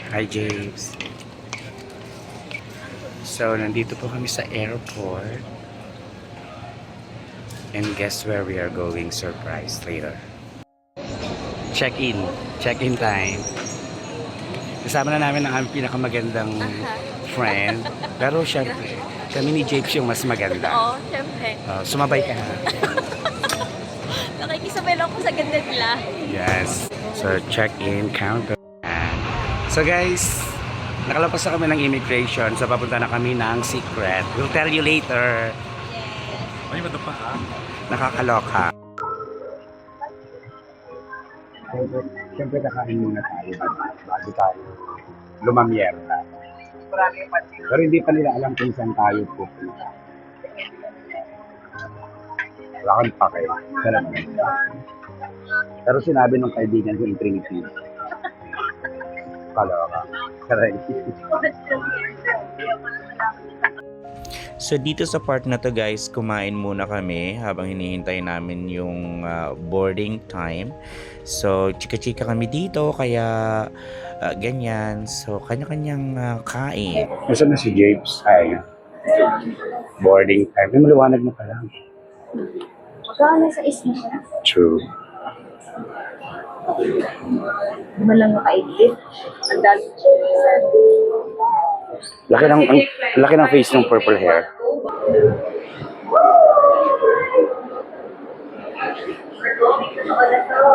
Hi, James. So, nandito po kami sa airport. And guess where we are going? Surprise later. Check-in. Check-in time. Kasama na namin ang aming pinakamagandang friend. Pero syempre, kami ni James yung mas maganda. Oo, syempre. Sumabay ka na. Nakikisabay lang ko sa ganda nila. Yes. So, check-in counter. So guys, nakalampas na kami ng immigration. So, papunta na kami ng secret. We'll tell you later. Ay, ba ito pa ha? Nakakaloka. Siyempre kakain muna tayo bago tayo lumamyerda. Pero hindi pa nila alam kung saan tayo pupunta. Wala kang pakay. Pero sinabi ng kaibigan ko yung Trinity. Kaloka. Correct. So dito sa part na to guys, kumain muna kami habang hinihintay namin yung boarding time. So chika-chika kami dito kaya ganyan. So kanya-kanyang kain. Nasaan na si James? Ay, boarding time. May maliwanag na pala. Saan nasa isla? True. Hindi man lang makaidip. Ang dami. Laki ng face ng purple hair.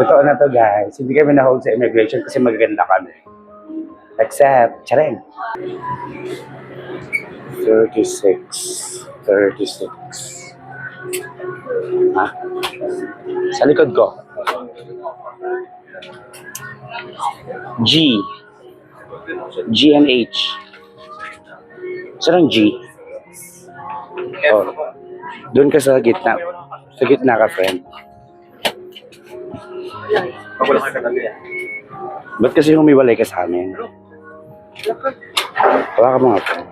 Totoo na to guys. Hindi kami na-hold sa immigration kasi magaganda kami. Except, chareng. 36. Ha? Sa likod ko. G. G and H. Saan ang G? Oh. Doon ka sa gitna. Sa gitna ka, friend. Ba't kasi humiwalay ka sa amin? Wala ka mga friend.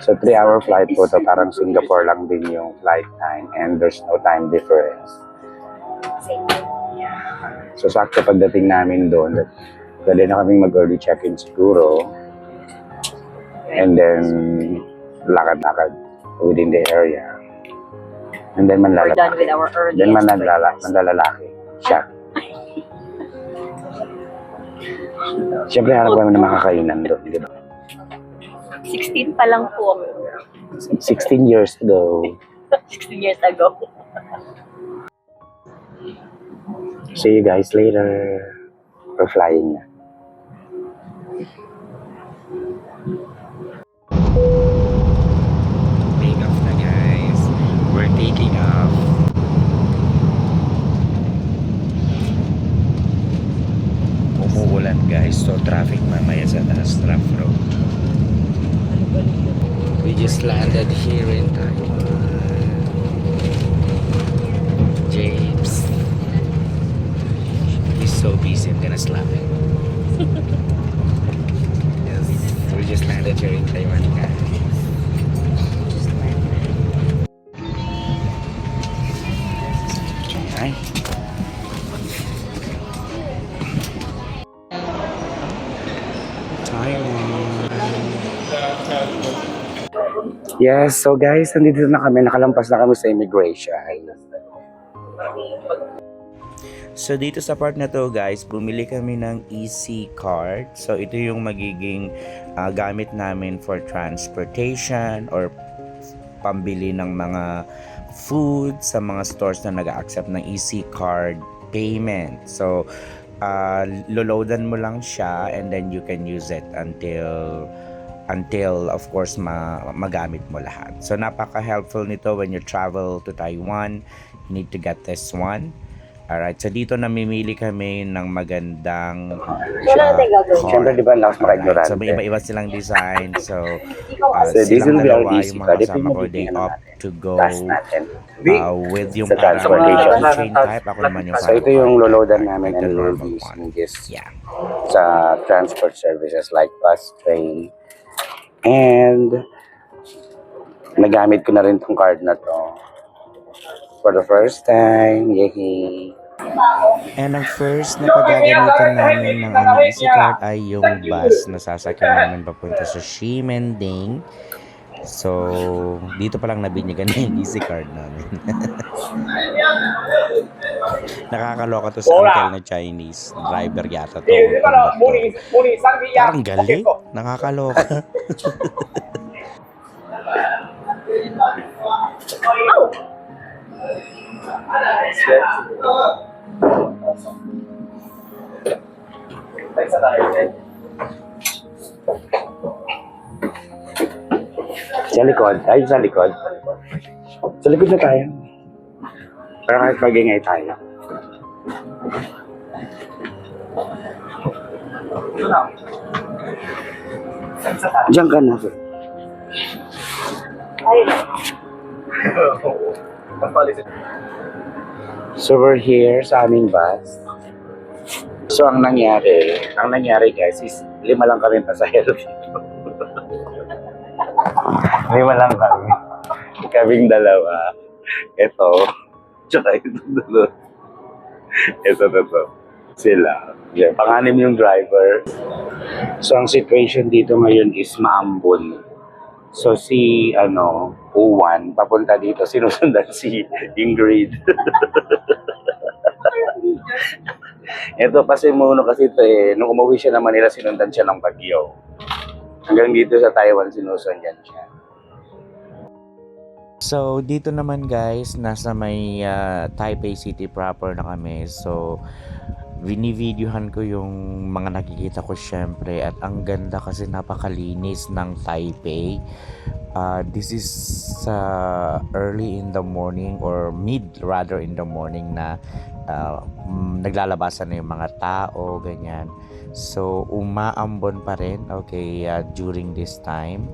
So 3-hour flight po to, parang Singapore lang din yung flight time and there's no time difference. So sakto pagdating namin doon, dali na kaming mag-early check-in siguro. And then lakad-lakad within the area. And then We're done with our early. Then manlalalaki siya. Siyempre hanap kami na makakainan doon, di ba? 16 pa lang po. 16 years ago. 16 years ago. See you guys later. We're flying na. Take off na guys. We're taking off. Umuulan guys. So traffic mamaya sa Astraf Road. We just landed here in Taiwan. James. He's so busy, I'm gonna slap him. Yes, we just landed here in Taiwan, guys. Hi. Taiwan. Yes, so guys, nandito na kami, nakalampas na kami sa immigration. So dito sa part na to guys, bumili kami ng EC card. So ito yung magiging gamit namin for transportation or pambili ng mga food sa mga stores na nag-accept ng EC card payment. So loloadan mo lang siya and then you can use it until of course magamit mo lahat. So napaka-helpful nito when you travel to Taiwan. You need to get this one. Alright, so dito namimili kami ng magandang card. Siyempre, di ba, lakas maka-ignorante. So may iba-iba silang design. So, So, this silang will be our dalawa easy yung card. mga Ito kasama yung ko, they magiging opt to go task natin. with yung Sa parang transportation. keychain type. Ako naman yung So, ito yung loloadan namin like the and we'll normal be one. using this Yeah. sa transport services like bus, train. And nagamit ko na rin tong card na to for the first time. Yay! And ang first na paggagamitan namin ng aming easy card ay yung bus na sasakyan namin papunta sa Ximending. So, dito pa lang nabinyagan na yung easy card namin. Nakakaloka to sa uncle na Chinese. Driver yata to. Parang galing. Nakakaloka. Sa likod. Ay, sa likod. Sa likod na tayo. Para kahit pag-ingay tayo. Diyan ka na. So we're here sa aming bus. So ang nangyari guys is 5 lang kami pasahero dito. 5 lang kami. Kaming dalawa. Ito. Tsaka ito dalawa. Ito. Sila. Yeah, panganim yung driver. So ang situation dito ngayon is maambon. So si Uwan papunta dito, sinusundan si Ingrid. Ito kasi ito nung umuwi siya ng Manila, sinundan siya ng Baguio. Hanggang dito sa Taiwan, sinusundan siya. So, dito naman guys, nasa may Taipei City proper na kami. So, vinivideohan ko yung mga nakikita ko syempre. At ang ganda kasi napakalinis ng Taipei. This is early in the morning or mid rather in the morning na naglalabasan na yung mga tao, ganyan. So, umaambon pa rin, okay, during this time.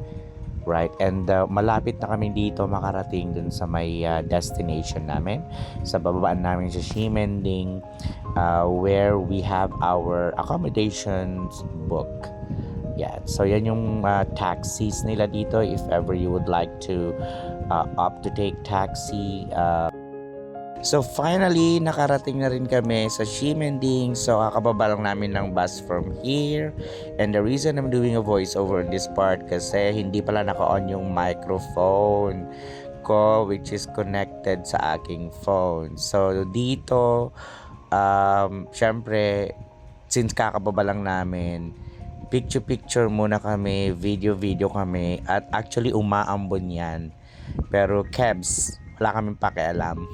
Right, and malapit na kami dito makarating dun sa may destination namin, sa bababaan namin sa Ximending, where we have our accommodations book. Yeah, so yan yung taxis nila dito if ever you would like to opt to take taxi. So finally, nakarating na rin kami sa Ximending. So kakababa lang namin ng bus from here. And the reason I'm doing a voiceover in this part kasi hindi pala naka-on yung microphone ko which is connected sa aking phone. So dito, syempre, since kakababa lang namin, picture-picture muna kami, video-video kami, at actually umaambon yan. Pero Kebs, wala kaming pakialam.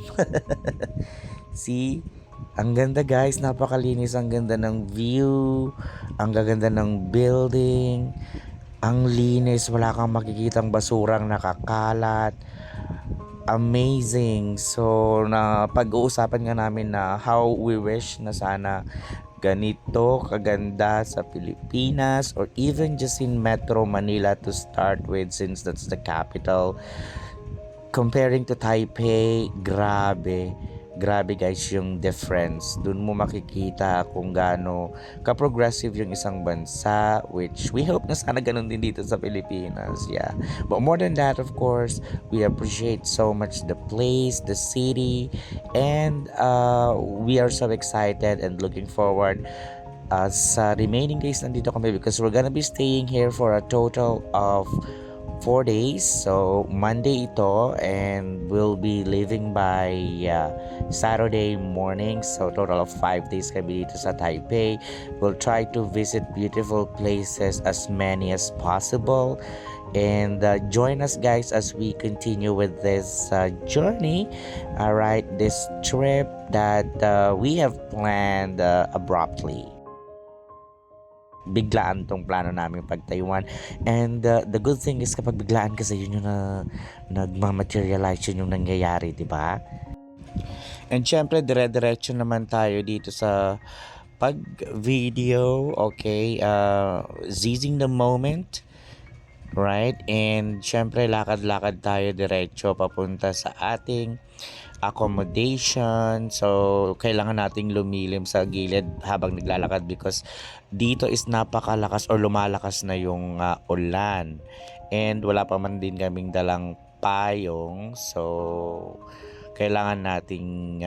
See? Ang ganda guys, napakalinis, ang ganda ng view, ang gaganda ng building, ang linis, wala kang makikitang basurang nakakalat. Amazing. So, pag-uusapan nga namin na how we wish na sana ganito kaganda sa Pilipinas or even just in Metro Manila to start with since that's the capital. Comparing to Taipei, grabe guys yung difference. Doon mo makikita kung gaano ka-progressive yung isang bansa, which we hope na sana ganun din dito sa Pilipinas. Yeah. But more than that, of course, we appreciate so much the place, the city, and we are so excited and looking forward sa remaining days nandito kami because we're gonna be staying here for a total of 4 days. So Monday ito and we'll be leaving by Saturday morning. So total of 5 days kami dito sa Taipei. We'll try to visit beautiful places as many as possible. And join us guys as we continue with this journey. Alright, this trip that we have planned abruptly. Biglaan tong plano namin pag Taiwan. And the good thing is kapag biglaan kasi yun yung nagmamaterialize, yun yung nangyayari, di ba? And syempre dire-diretso naman tayo dito sa pag-video, okay? Seizing the moment, right? And syempre lakad-lakad tayo diretso papunta sa ating accommodation. So kailangan nating lumilim sa gilid habang naglalakad because dito is napakalakas or lumalakas na yung ulan. And wala pa man din kaming dalang payong. So kailangan nating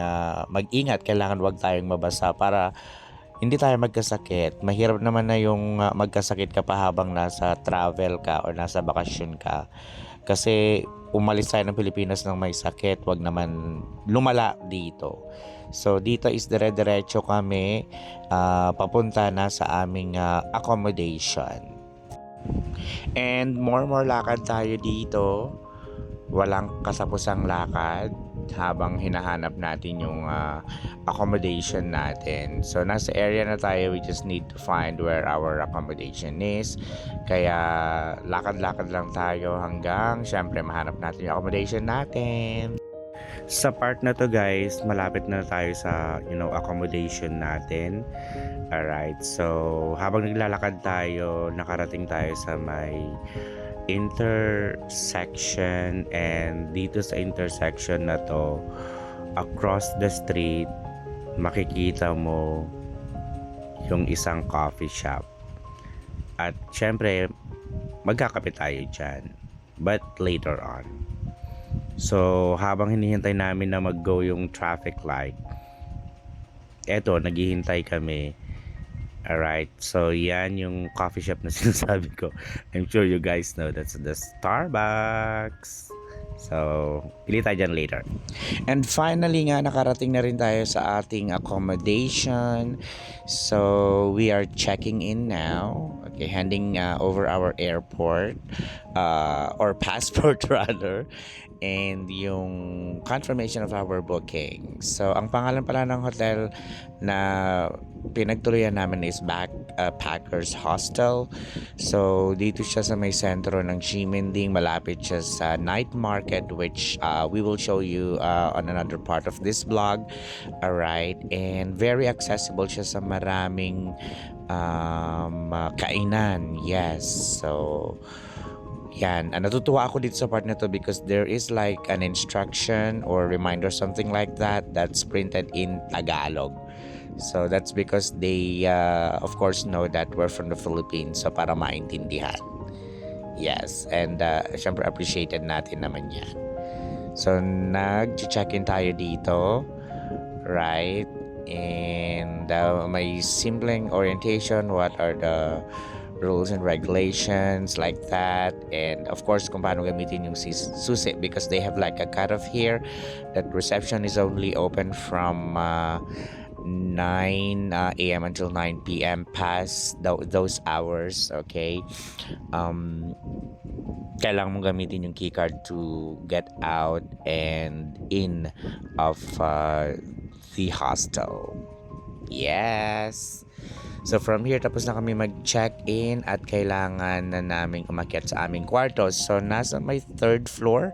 mag-ingat, kailangan wag tayong mabasa para hindi tayo magkasakit. Mahirap naman na yung magkasakit ka pa habang nasa travel ka or nasa bakasyon ka. Kasi umalis tayo ng Pilipinas ng may sakit, wag naman lumala dito. So dito is dire-diretso kami papunta na sa aming accommodation. And more lakad tayo dito. Walang kasapusang lakad habang hinahanap natin yung accommodation natin. So nasa area na tayo, we just need to find where our accommodation is. Kaya lakad-lakad lang tayo hanggang syempre mahanap natin yung accommodation natin. Sa part na to guys, malapit na tayo sa accommodation natin. Alright, so habang naglalakad tayo, nakarating tayo sa may intersection, and dito sa intersection na to, across the street, makikita mo yung isang coffee shop. At syempre, magkakape tayo dyan. But later on. So, habang hinihintay namin na mag-go yung traffic light, eto, naghihintay kami. Alright, so yan yung coffee shop na sinasabi ko. I'm sure you guys know that's the Starbucks. So, pili tayo dyan later. And finally nga, nakarating na rin tayo sa ating accommodation. So, we are checking in now. Okay, handing over our airport or passport rather, and yung confirmation of our booking. So, ang pangalan pala ng hotel na pinagtuluyan namin is Backpackers Hostel. So, dito siya sa may sentro ng Ximending. Malapit siya sa night market, which we will show you on another part of this vlog. Alright, and very accessible siya sa maraming kainan. Yes, so yan, natutuwa ako dito sa part na to because there is like an instruction or reminder, something like that, that's printed in Tagalog. So that's because they of course know that we're from the Philippines, so para maintindihan. Yes, and syempre appreciated natin naman yan. So nag-check-in tayo dito, right? And may simpleng orientation, what are the rules and regulations, like that. And of course, kung paano gamitin yung susi, because they have like a cutoff here that reception is only open from 9 a.m. until 9 p.m. past those hours. Okay, kailangan mong gamitin yung keycard to get out and in of the hostel. Yes. So from here, tapos na kami mag-check-in at kailangan na naming umakyat sa aming kwartos. So nasa may 3rd floor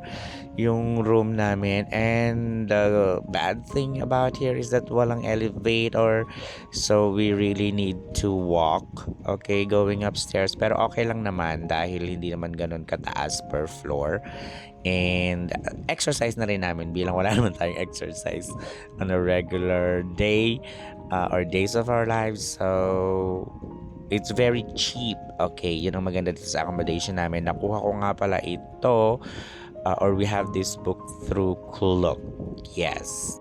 yung room namin, and the bad thing about here is that walang elevator. So we really need to walk, okay, going upstairs. Pero okay lang naman dahil hindi naman ganun kataas per floor. And exercise na rin namin bilang wala naman tayong exercise on a regular day or days of our lives. So it's very cheap. Okay, yun ang maganda dito sa accommodation namin. Nakuha ko nga pala ito or we have this book through Klook. Yes.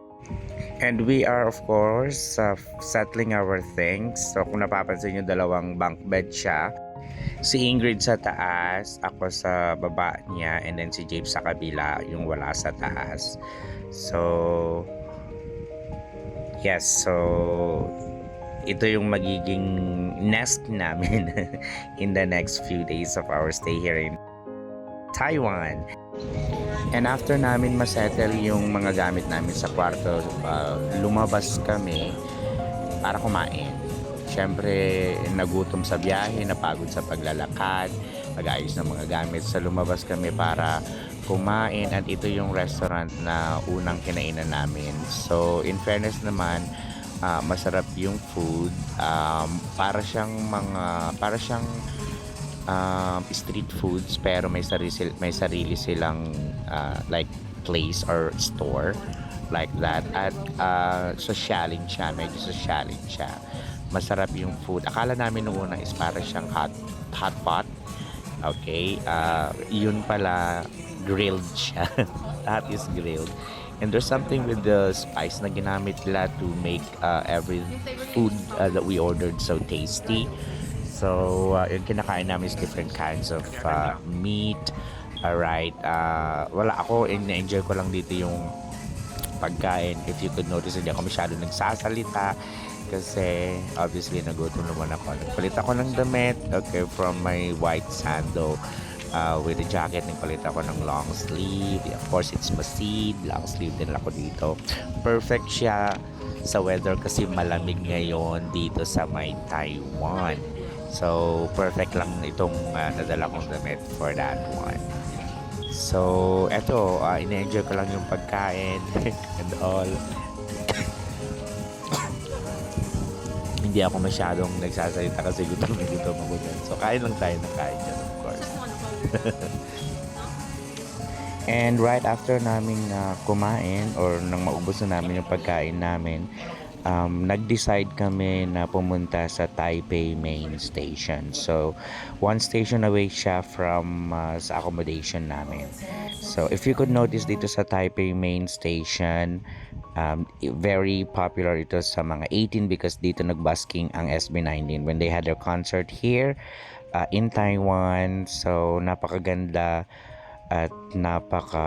And we are of course settling our things. So kung napapansin nyo, dalawang bunk bed siya. Si Ingrid sa taas, ako sa baba niya, and then si James sa kabila, yung wala sa taas. So yes, so ito yung magiging nest namin in the next few days of our stay here in Taiwan. And after namin masettle yung mga gamit namin sa kwarto, lumabas kami para kumain. Siyempre, nagutom sa biyahe, napagod sa paglalakad, pag-ayos ng mga gamit. So lumabas kami para kumain, at ito yung restaurant na unang kinainan namin. So in fairness naman, masarap yung food. Para siyang street foods, pero may sarili silang like place or store like that. At socialing siya, medyo socialing siya. Masarap yung food. Akala namin nung una is para siyang hot pot. Okay, yun pala grilled siya. That is grilled. And there's something with the spice na ginamit nila to make every food that we ordered so tasty. So, yung kinakain namin is different kinds of meat. Alright. Wala ako, na-enjoy ko lang dito yung pagkain. If you could notice, hindi ako masyado nagsasalita. Kasi, obviously, nagutom naman ako. Nagpalit ako ng damit. Okay, from my white sandal. With the jacket, nagpalit ako ng long sleeve. Of course, it's masid. Long sleeve din ako dito. Perfect siya sa weather kasi malamig ngayon dito sa may Taiwan. So, perfect lang itong nadala kong damit for that one. So, eto, ina-enjoy ko lang yung pagkain and all. Hindi ako masyadong nagsasalita kasi gutom na gutom ako dyan. So, kain lang tayo ng kain dyan, of course. And right after namin kumain or nang maubos na namin yung pagkain namin, nag-decide kami na pumunta sa Taipei main station. So, one station away siya from sa accommodation namin. So, if you could notice dito sa Taipei main station, very popular ito sa mga 18 because dito nagbusking ang SB19 when they had their concert here in Taiwan. So, napakaganda at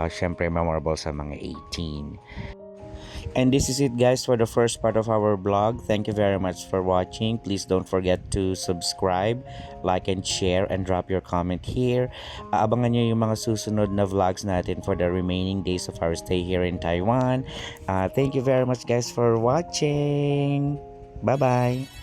syempre memorable sa mga 18. And this is it guys for the first part of our vlog. Thank you very much for watching. Please don't forget to subscribe, like and share, and drop your comment here. Abangan nyo yung mga susunod na vlogs natin for the remaining days of our stay here in Taiwan. Thank you very much guys for watching. Bye-bye.